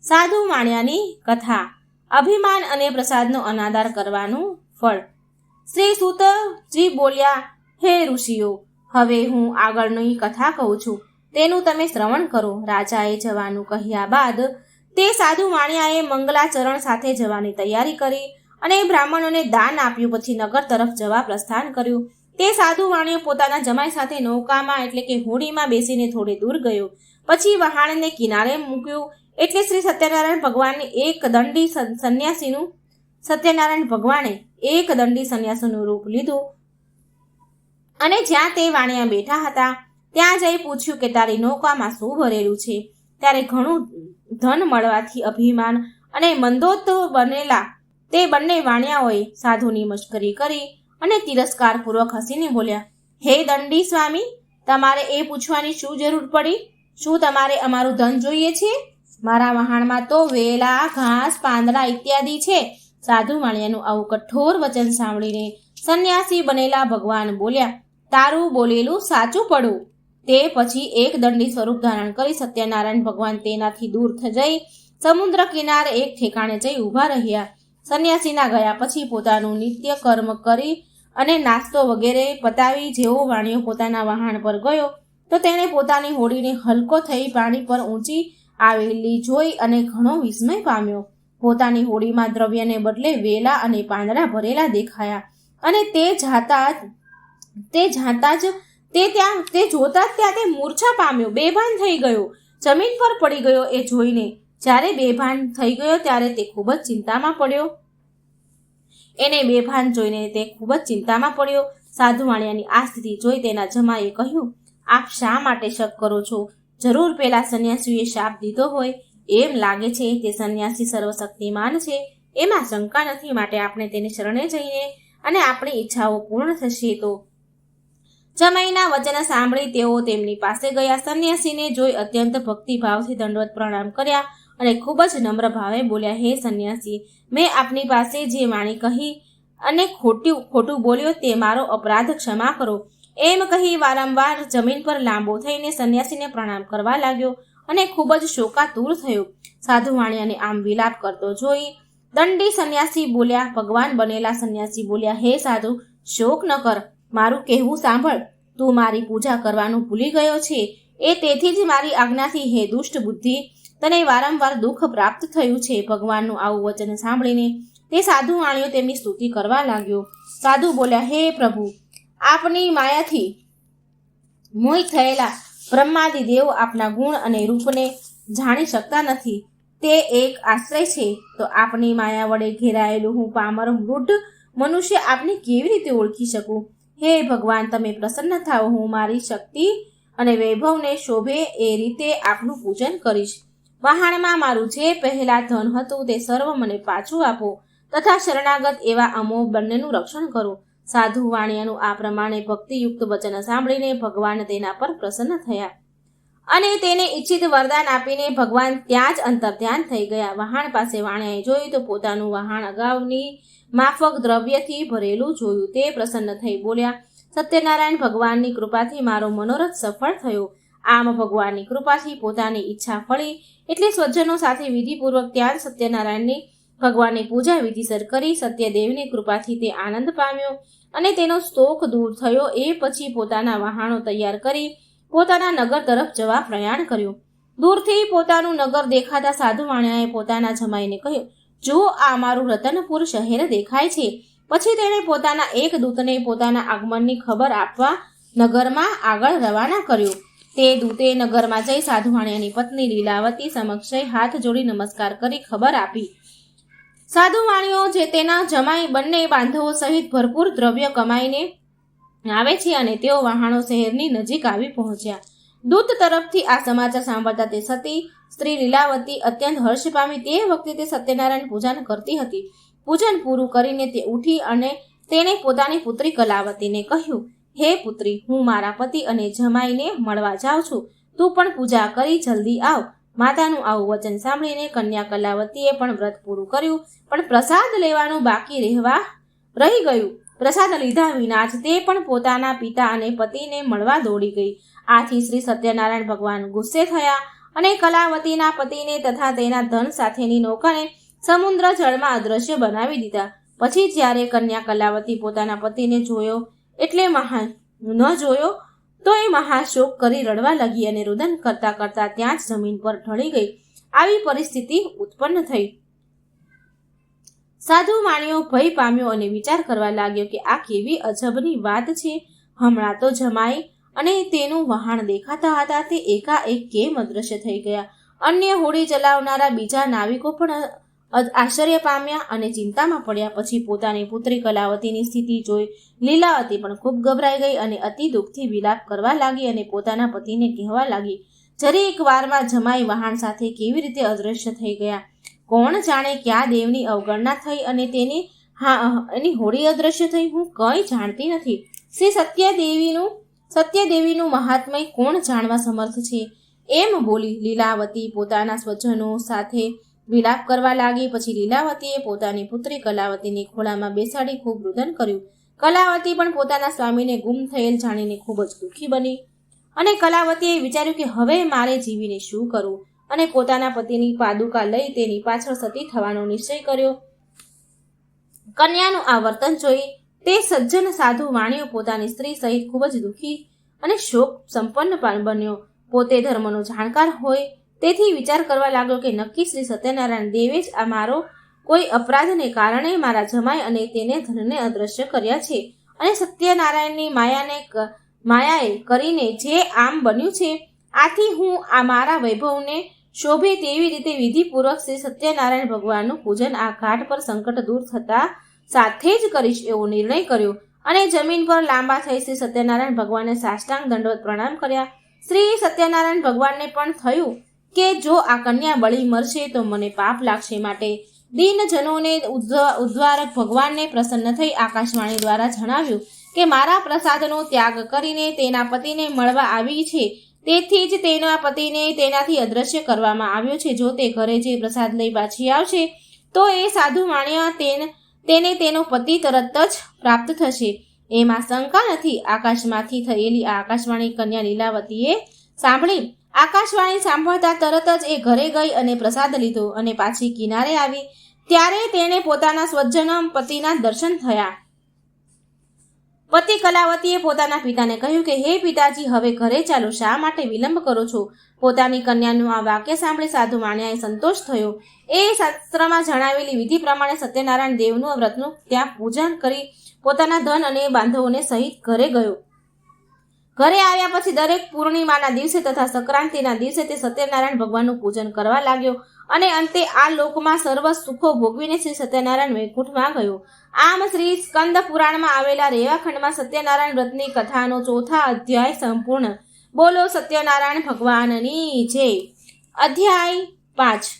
સાધુ વાણિયાની કથા. અભિમાન અને પ્રસાદનો અનાદર કરવાનું ફળ. શ્રી સૂતજી બોલ્યા, હે ઋષિઓ, હવે હું આગળની કથા કહું છું, તેનું તમે શ્રવણ કરો. રાજાએ જવાનું કહ્યા બાદ તે સાધુ વાણિયાએ મંગલાચરણ સાથે જવાની તૈયારી કરી અને બ્રાહ્મણોને દાન આપ્યું. પછી નગર તરફ જવા પ્રસ્થાન કર્યું. તે સાધુ વાણિયો પોતાના જમાઈ સાથે નૌકામાં એટલે કે હોડીમાં બેસીને થોડે દૂર ગયો. પછી વહાણને કિનારે મૂક્યું. એટલે શ્રી સત્યનારાયણ ભગવાને એક દંડી સંન્યાસીનું રૂપ લીધું અને જ્યાં તે વાણિયા બેઠા હતા ત્યાં જઈ પૂછ્યું કે તારી નૌકામાં શું ભરેલું છે? ત્યારે ઘણું ધન મળવાથી અભિમાન અને મંદોત બનેલા તે બંને વાણિયાઓએ સાધુની મશ્કરી કરી અને તિરસ્કારપૂર્વક હસીને બોલ્યા, હે દંડી સ્વામી, તમારે એ પૂછવાની શું જરૂર પડી? શું તમારે અમારું ધન જોઈએ છે? મારા વહાણમાં તો વેલા, ઘાસ, પાંદડા ઇત્યાદિ છે. સાધુ વાણિયાનું આવું કઠોર વચન સાંભળીને સંન્યાસી બનેલા ભગવાન બોલ્યા, તારું બોલેલું સાચું પડું. તે પછી એક દંડી સ્વરૂપ ધારણ કરી સત્યનારાયણ ભગવાન તેનાથી દૂર જઈ સમુદ્ર કિનારે એક ઠેકાણે જઈ ઊભા રહ્યા. સંન્યાસીના ગયા પછી પોતાનું નિત્ય કર્મ કરી અને નાસ્તો વગેરે પતાવી જેવો વાણિયો પોતાના વહાણ પર ગયો તો તેણે પોતાની હોડીને હલકો થઈ પાણી પર ઊંચી આવેલી જોઈ અને ઘણો વિસ્મય પામ્યો. પોતાની હોડીમાં દ્રવ્યને બદલે વેલા અને પાંદડા ભરેલા દેખાયા અને તે જોતા જ ત્યાં તે મૂર્છા પામ્યો, બેભાન થઈ ગયો, જમીન પર પડી ગયો. એ જોઈને જ્યારે બેભાન થઈ ગયો ત્યારે તે ખૂબ જ ચિંતામાં પડ્યો. એને બેભાન જોઈને તે ખૂબ જ ચિંતામાં પડ્યો. સાધુ વાણિયાની આ સ્થિતિ જોઈ તેના જમાઈએ કહ્યું, આપ શા માટે શક કરો છો? જરૂર પેલા સંન્યાસીએ શાપ દીધો હોય એમ લાગે છે. તે સંન્યાસી સર્વશક્તિમાન છે, એમાં શંકા નથી. માટે આપણે તેની શરણે જઈને અને આપણી ઈચ્છાઓ પૂર્ણ થશે. તો જમાઈના વચન સાંભળી તેઓ તેમની પાસે ગયા. સંન્યાસીને જોઈ અત્યંત ભક્તિભાવથી દંડવત પ્રણામ કર્યા અને ખૂબ જ નમ્ર ભાવે બોલ્યા, હે સંન્યાસી, મેં આપની પાસે જે વાણી કહી અને ખોટું બોલ્યો તે મારો અપરાધ ક્ષમા કરો. એમ કહી વારંવાર જમીન પર લાંબો થઈને સંન્યાસીને પ્રણામ કરવા લાગ્યો અને ખૂબ જ શોકાતુર થયો. સાધુ વાણિયાને આમ વિલાપ કરતો જોઈ દંડી સંન્યાસી બોલ્યા, ભગવાન બનેલા સંન્યાસી બોલ્યા, હે સાધુ, શોક ન કર, મારું કહેવું સાંભળ. તું મારી પૂજા કરવાનું ભૂલી ગયો છે. એ તેથી જ મારી આજ્ઞાથી, હે દુષ્ટ બુદ્ધિ, તને વારંવાર દુઃખ પ્રાપ્ત થયું છે. ભગવાનનું આવું વચન સાંભળીને તે સાધુ વાણિયો તેમની સ્તુતિ કરવા લાગ્યો. સાધુ બોલ્યા, હે પ્રભુ, આપની માયાથી મોહિ થયેલા બ્રહ્માદિ દેવો આપના ગુણ અને રૂપને જાણી શકતા નથી. તે એક આશ્રય છે. તો આપની માયા વડે ઘેરાયેલું હું પામર વૃદ્ધ મનુષ્ય આપને કેવી રીતે ઓળખી શકું? હે ભગવાન, તમે પ્રસન્ન થાઓ. હું મારી શક્તિ અને વૈભવને શોભે એ રીતે આપનું પૂજન કરીશ. વહાણમાં મારું જે પહેલા ધન હતું તે સર્વ મને પાછું આપો તથા શરણાગત એવા અમો બંનેનું રક્ષણ કરો. સાધુ વાણિયાનું આ પ્રમાણે ભક્તિયુક્ત વચન સાંભળીને ભગવાન તેના પર પ્રસન્ન થયા અને તેને ઈચ્છિત વરદાન આપીને ભગવાન ત્યાં જ અંતર્ધ્યાન થઈ ગયા. વહાણ પાસે વાણિયાએ જોયું તો પોતાનું વહાણ અગાઉની માફક દ્રવ્યથી ભરેલું જોયું. તે પ્રસન્ન થઈ બોલ્યા, સત્યનારાયણ, ભગવાનની કૃપાથી મારો મનોરથ સફળ થયો. આમ ભગવાનની કૃપાથી પોતાની ઈચ્છા ફળી એટલે સ્વજનો સાથે વિધિપૂર્વક ત્યાં સત્યનારાયણની ભગવાનની પૂજા વિધિસર કરી. સત્યદેવની કૃપાથી તે આનંદ પામ્યો અને તેનો શોક દૂર થયો. એ પછી પોતાના વહાણો તૈયાર કરી પોતાના નગર તરફ જવા પ્રયાણ કર્યું. દૂરથી પોતાનું નગર દેખાતા સાધુ વાણિયાએ પોતાના જમાઈને કહ્યું, જો આ મારું રતનપુર શહેર દેખાય છે. પછી તેણે પોતાના એક દૂતને પોતાના આગમનની ખબર આપવા નગરમાં આગળ રવાના કર્યો. તે દૂતે નગરમાં જઈ સાધુ વાણિયાની પત્ની લીલાવતી સમક્ષ હાથ જોડી નમસ્કાર કરી ખબર આપી. સાધુ વાણિયો જે તેના જમાઈ બંને બાંધવો સહિત ભરપૂર દ્રવ્ય કમાઈને આવે છે અને તેઓ વહાણો શહેરની નજીક આવી પહોંચ્યા. દૂત તરફથી આ સમાચાર સાંભળતા તે સતી સ્ત્રી લીલાવતી અત્યંત હર્ષ પામી. તે વખતે તે સત્યનારાયણ પૂજન કરતી હતી. પૂજન પૂરું કરીને તે ઉઠી અને તેણે પોતાની પુત્રી કલાવતીને કહ્યું, હે પુત્રી, હું મારા પતિ અને જમાઈને મળવા જાઉં છું. તું પણ પૂજા કરી જલ્દી આવ. માતાનું આવું વચન સાંભળીને કન્યા કલાવતીએ પણ વ્રત પૂરું કર્યું, પણ પ્રસાદ લેવાનું બાકી રહી ગયું. પ્રસાદ લીધા વિના જ તે પણ પોતાના પિતા અને પતિને મળવા દોડી ગઈ. આથી શ્રી સત્યનારાયણ ભગવાન ગુસ્સે થયા અને કલાવતીના પતિને તથા તેના ધન સાથેની નૌકાને સમુદ્ર જળમાં અદ્રશ્ય બનાવી દીધા. પછી જ્યારે કન્યા કલાવતી પોતાના પતિને જોયો ન જોયો તો એ મહાશોક કરી રડવા લાગી અને રુદન કરતા કરતા ત્યાં જ જમીન પર ઢળી ગઈ. આવી પરિસ્થિતિ ઉત્પન્ન થઈ. સાધુ વાણિયો ભય પામ્યો અને વિચાર કરવા લાગ્યો કે આ કેવી અજબની વાત છે. હમણાં તો જમાઈ અને તેનું વહાણ દેખાતા હતા, તે એકાએક કેમ અદ્રશ્ય થઈ ગયા? અન્ય હોડી ચલાવનારા બીજા નાવિકો પણ આશ્ચર્ય પામ્યા અને ચિંતામાં પડ્યા. પછી પોતાની પુત્રી કલાવતીની સ્થિતિ જોઈ લીલાવતી પણ ખૂબ ગભરાઈ ગઈ અને અતિ દુઃખથી વિલાપ કરવા લાગી અને પોતાના પતિને કહેવા લાગી, જરીક વારમાં જમાઈ વહાણ સાથે કેવી રીતે અદ્રશ્ય થઈ ગયા? કોણ જાણે ક્યાં દેવની અવગણના થઈ અને એની હોડી અદ્રશ્ય થઈ? હું કંઈ જાણતી નથી. શ્રી સત્યદેવીનું મહાત્મય કોણ જાણવા સમર્થ છે? એમ બોલી લીલાવતી પોતાના સ્વજનો સાથે વિલાપ કરવા લાગી. પછી લીલાવતીએ પોતાની પુત્રી કલાવતીની ખોળામાં બેસાડી ખૂબ રુદન કર્યું. કલાવતી પણ પોતાના સ્વામીને ગુમ થયેલ જાણીને ખૂબ જ દુઃખી બની અને કલાવતીએ વિચાર્યું કે હવે મારે જીવીને શું કરવું, અને પોતાના પતિની પાદુકા લઈ તેની પાછળ સતી થવાનો નિશ્ચય કર્યો. કન્યાનું આ વર્તન જોઈ તે સજ્જન સાધુ વાણિયો પોતાની સ્ત્રી સહિત ખૂબ જ દુઃખી અને શોક સંપન્ન બન્યો. પોતે ધર્મનો જાણકાર હોય તેથી વિચાર કરવા લાગ્યો કે નક્કી શ્રી સત્યનારાયણ દેવે જ આ મારો કોઈ અપરાધને કારણે મારા જમાઈ અને તેને ધનને અદ્રશ્ય કર્યા છે, અને સત્યનારાયણની માયાએ કરીને જે આમ બન્યું છે. આથી હું આ મારા વૈભવને શોભે તેવી રીતે વિધિપૂર્વક શ્રી સત્યનારાયણ ભગવાનનું પૂજન આ ઘાટ પર સંકટ દૂર થતા સાથે જ કરીશ એવો નિર્ણય કર્યો અને જમીન પર લાંબા થઈ શ્રી સત્યનારાયણ ભગવાનને સાષ્ટાંગ દંડવત પ્રણામ કર્યા. શ્રી સત્યનારાયણ ભગવાનને પણ થયું કે જો આ કન્યા બળી મરશે તો મને પાપ લાગશે, માટે દીનજનોને ઉદ્ધારક ભગવાનને પ્રસન્ન થઈ આકાશવાણી દ્વારા જણાવ્યું કે મારા પ્રસાદનો ત્યાગ કરીને તેના પતિને મળવા આવી છે, તેથી જ તેના પતિને તેનાથી અદ્રશ્ય કરવામાં આવ્યો છે. જો તે ઘરે જે પ્રસાદ લઈ પાછી આવશે તો એ સાધુ માણ્યા તેને તેનો પતિ તરત જ પ્રાપ્ત થશે, એમાં શંકા નથી. આકાશમાંથી થયેલી આ આકાશવાણી કન્યા લીલાવતીએ સાંભળી. આકાશવાણી સાંભળતા તરત જ એ ઘરે ગઈ અને પ્રસાદ લીધો અને પાછી કિનારે આવી. ત્યારે તેણે પોતાના સ્વજન પતિના દર્શન થયા. પતિ કલાવતીએ પોતાના પિતાને કહ્યું કે હે પિતાજી, હવે ઘરે ચાલો, શા માટે વિલંબ કરો છો? પોતાની કન્યાનું આ વાક્ય સાંભળી સાધુ માણ્યાએ સંતોષ થયો. એ શાસ્ત્રમાં જણાવેલી વિધિ પ્રમાણે સત્યનારાયણ દેવનું વ્રતનું ત્યાં પૂજન કરી પોતાના ધન અને બાંધવોને સહિત ઘરે ગયો. ઘરે આવ્યા પછી દરેક પૂર્ણિમાના દિવસે તથા સંક્રાંતિના દિવસે તે સત્યનારાયણ ભગવાનનું પૂજન કરવા લાગ્યો અને અંતે આ લોકમાં સર્વ સુખો ભોગવીને શ્રી સત્યનારાયણ વૈકુંઠમાં ગયો. આમ શ્રી સ્કંદ પુરાણમાં આવેલા રેવાખંડમાં સત્યનારાયણ વ્રતની કથાનો 4થા અધ્યાય સંપૂર્ણ. બોલો સત્યનારાયણ ભગવાનની જય. અધ્યાય 5.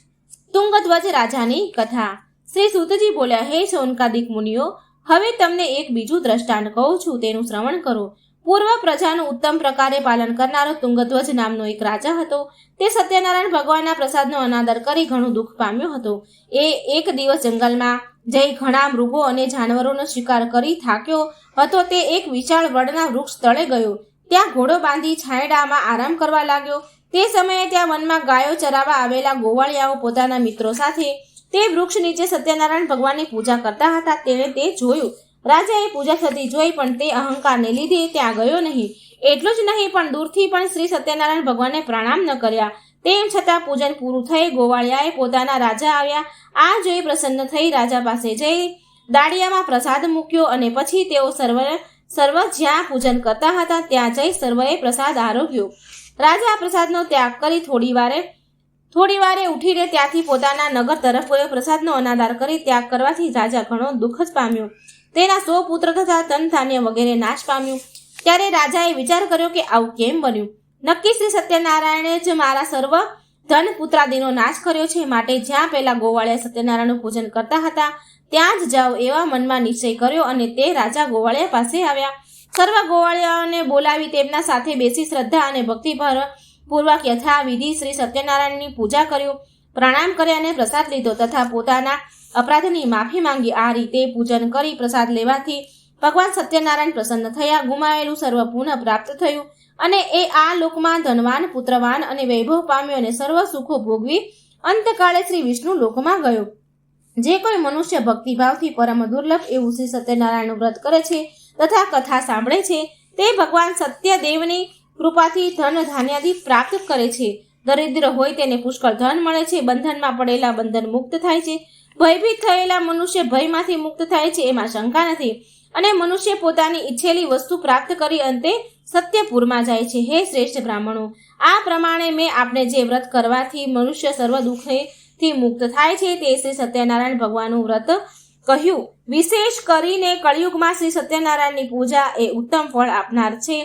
તુંગધ્વજ રાજાની કથા. શ્રી સૂતજી બોલ્યા, હે શૌનકાદિક મુનિઓ, હવે તમને એક બીજું દ્રષ્ટાંત કહું છું, તેનું શ્રવણ કરો. પૂર્વ પ્રજાનું ઉત્તમ પ્રકારે પાલન કરનારો તુંગધ્વજ નામનો એક રાજા હતો. તે સત્યનારાયણ ભગવાનના પ્રસાદનો અનાદર કરી ઘણું દુઃખ પામ્યો હતો. એ એક દિવસ જંગલમાં જઈ ઘણા મૃગો અને જાનવરોનો શિકાર કરી થાક્યો હતો. તે એક વિશાળ વડના વૃક્ષ તળે ગયો. ત્યાં ઘોડો બાંધી છાંયડામાં આરામ કરવા લાગ્યો. તે સમયે ત્યાં વનમાં ગાયો ચરાવવા આવેલા ગોવાળિયાઓ પોતાના મિત્રો સાથે તે વૃક્ષ નીચે સત્યનારાયણ ભગવાનની પૂજા કરતા હતા. તેણે તે જોયું. રાજાએ પૂજા થતી જોઈ પણ તે અહંકારને લીધે ત્યાં ગયો નહીં. એટલું જ નહીં પણ દૂરથી પણ શ્રી સત્યનારાયણ ભગવાનને પ્રણામ ન કર્યા. તેમ છતાં પૂજન પૂરું થઈ ગોવાળિયાએ પોતાના રાજા આવ્યા. આ જોઈ પ્રસન્ન થઈ રાજા પાસે જઈ દાળિયામાં પ્રસાદ મૂક્યો અને પછી તેઓ સર્વ જ્યાં પૂજન કરતા હતા ત્યાં જઈ સર્વએ પ્રસાદ આરોગ્યો. રાજા પ્રસાદનો ત્યાગ કરી થોડી વારે ઉઠીને ત્યાંથી પોતાના નગર તરફ ગયો. પ્રસાદનો અનાદાર કરી ત્યાગ કરવાથી રાજા ઘણો દુઃખ જ પામ્યો. તેના 100 પુત્ર તથા ધન ધાન્ય વગેરે નાશ પામ્યું. ત્યારે રાજાએ વિચાર કર્યો કે આવું કેમ બન્યું? નક્કી શ્રી સત્યનારાયણે જ મારા સર્વ ધન પુત્રાદિનો નાશ કર્યો છે, માટે જ્યાં પહેલા ગોવાળિયા સત્યનારાયણનું પૂજન કરતા હતા ત્યાં જ જાઓ એવા મનમાં નિશ્ચય કર્યો અને તે રાજા ગોવાળિયા પાસે આવ્યા. સર્વ ગોવાળિયાઓને બોલાવી તેમના સાથે બેસી શ્રદ્ધા અને ભક્તિપૂર્વક યથાવિધિ શ્રી સત્યનારાયણની પૂજા કર્યું. પ્રણામ કર્યા અને પ્રસાદ લીધો તથા પોતાના અપરાધની માફી માંગી. આ રીતે પૂજન કરી પ્રસાદ લેવાથી ભગવાન સત્યનારાયણ પ્રસન્ન થયા. ગુમાવેલું સર્વ પુનઃ પ્રાપ્ત થયું અને એ આ લોકમાં ધનવાન, પુત્રવાન અને વૈભવ પામ્યો અને સર્વ સુખો ભોગવી અંતકાળે શ્રી વિષ્ણુ લોકમાં ગયો. જે કોઈ મનુષ્ય ભક્તિભાવથી પરમ દુર્લભ એવું શ્રી સત્યનારાયણનું વ્રત કરે છે તથા કથા સાંભળે છે તે ભગવાન સત્યદેવની કૃપાથી ધન ધાન્યાદિ પ્રાપ્ત કરે છે. દરિદ્ર હોય તેને પુષ્કળ ધન મળે છે. બંધનમાં પડેલા બંધન મુક્ત થાય છે. ભયભીત થયેલા મનુષ્ય ભયમાંથી મુક્ત થાય છે, એમાં શંકા નથી. અને મનુષ્ય પોતાની ઈચ્છેલી વસ્તુ પ્રાપ્ત કરી અંતે સત્યપુરમાં જાય છે. હે શ્રેષ્ઠ બ્રાહ્મણો, આ પ્રમાણે મેં આપણે જે વ્રત કરવાથી મનુષ્ય સર્વ દુઃખથી મુક્ત થાય છે તે શ્રી સત્યનારાયણ ભગવાનનું વ્રત કહ્યું. વિશેષ કરીને કળિયુગમાં શ્રી સત્યનારાયણની પૂજા એ ઉત્તમ ફળ આપનાર છે.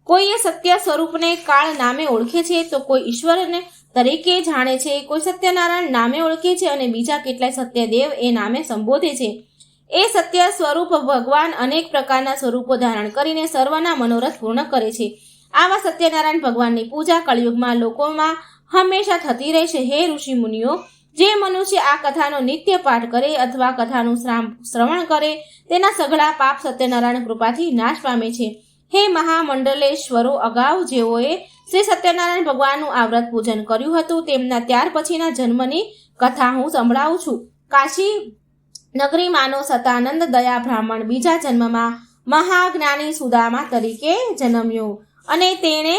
કોઈએ સત્ય સ્વરૂપને કાળ નામે ઓળખે છે તો કોઈ ઈશ્વરને તરીકે જાણે છે, કોઈ સત્યનારાયણ નામે ઓળખે છે અને બીજા કેટલાય સત્યદેવ એ નામે સંબોધે છે. એ સત્ય સ્વરૂપ ભગવાન અનેક પ્રકારના સ્વરૂપો ધારણ કરીને સર્વના મનોરથ પૂર્ણ કરે છે. આવા સત્યનારાયણ ભગવાનની પૂજા કળિયુગમાં લોકોમાં હંમેશા થતી રહેશે. હે ઋષિ મુનિઓ, જે મનુષ્ય આ કથાનો નિત્ય પાઠ કરે અથવા કથાનું શ્રવણ કરે તેના સઘળા પાપ સત્યનારાયણ કૃપાથી નાશ પામે છે. હે મહામંડલેશ્વરો, અગાઉ જેઓએ શ્રી સત્યનારાયણ ભગવાનનું આ વ્રત પૂજન કર્યું હતું તેમના ત્યાર પછીના જન્મની કથા હું સંભળાવું છું. કાશી નગરીમાંનો સતાનંદ દયા બ્રાહ્મણ બીજા જન્મમાં મહાજ્ઞાની સુદામા તરીકે જન્મ્યો અને તેણે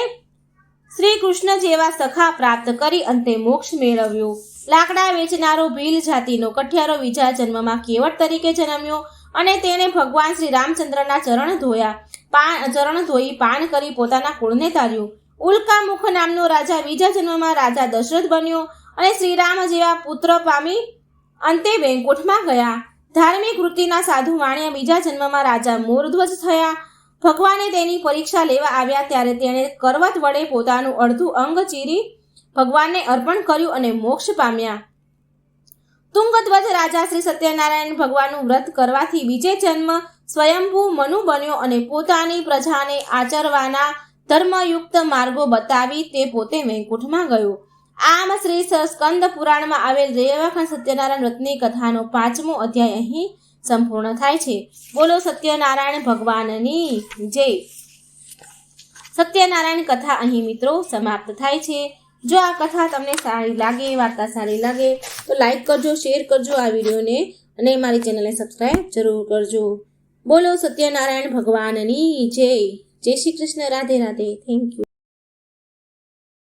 શ્રી કૃષ્ણ જેવા સખા પ્રાપ્ત કરી અંતે મોક્ષ મેળવ્યો. લાકડા વેચનારો ભીલ જાતિનો કઠિયારો બીજા જન્મમાં કેવટ તરીકે જન્મ્યો અને તેણે ભગવાન શ્રી રામચંદ્રના ચરણ ધોઈ પાન કરી પોતાના કુળને તાર્યું. ઉલ્કામુખ નામનો રાજા બીજા જન્મમાં રાજા દશરથ બન્યો અને શ્રીરામ જેવા પુત્ર પામી અંતે વૈકુંઠમાં ગયા. ધાર્મિક વૃત્તિના સાધુ વાણિયા બીજા જન્મમાં રાજા મોરધ્વજ થયા. ભગવાને તેની પરીક્ષા લેવા આવ્યા ત્યારે તેણે કરવત વડે પોતાનું અડધું અંગ ચીરી ભગવાનને અર્પણ કર્યું અને મોક્ષ પામ્યા. તુંગધ્વજ રાજા શ્રી સત્યનારાયણ ભગવાનનું વ્રત કરવાથી બીજે જન્મ સ્વયંભૂ મનુ બન્યો અને પોતાની પ્રજાને આચરવાના ધર્મયુક્ત માર્ગો બતાવી તે પોતે વૈકુંઠમાં ગયો. આમ શ્રી સ્કંદ પુરાણમાં આવેલ રેવાખંડ સત્યનારાયણ વ્રતની કથાનો 5મો અધ્યાય અહીં સંપૂર્ણ થાય છે. બોલો સત્યનારાયણ ભગવાનની જય. સત્યનારાયણ કથા અહીં મિત્રો સમાપ્ત થાય છે. જો આ કથા તમને સારી લાગે, વાર્તા સારી લાગે તો લાઈક કરજો, શેર કરજો આ વિડીયોને અને મારી ચેનલને સબસ્ક્રાઈબ જરૂર કરજો. બોલો સત્યનારાયણ ભગવાનની જય. જય શ્રી કૃષ્ણ. રાધે રાધે. Thank you.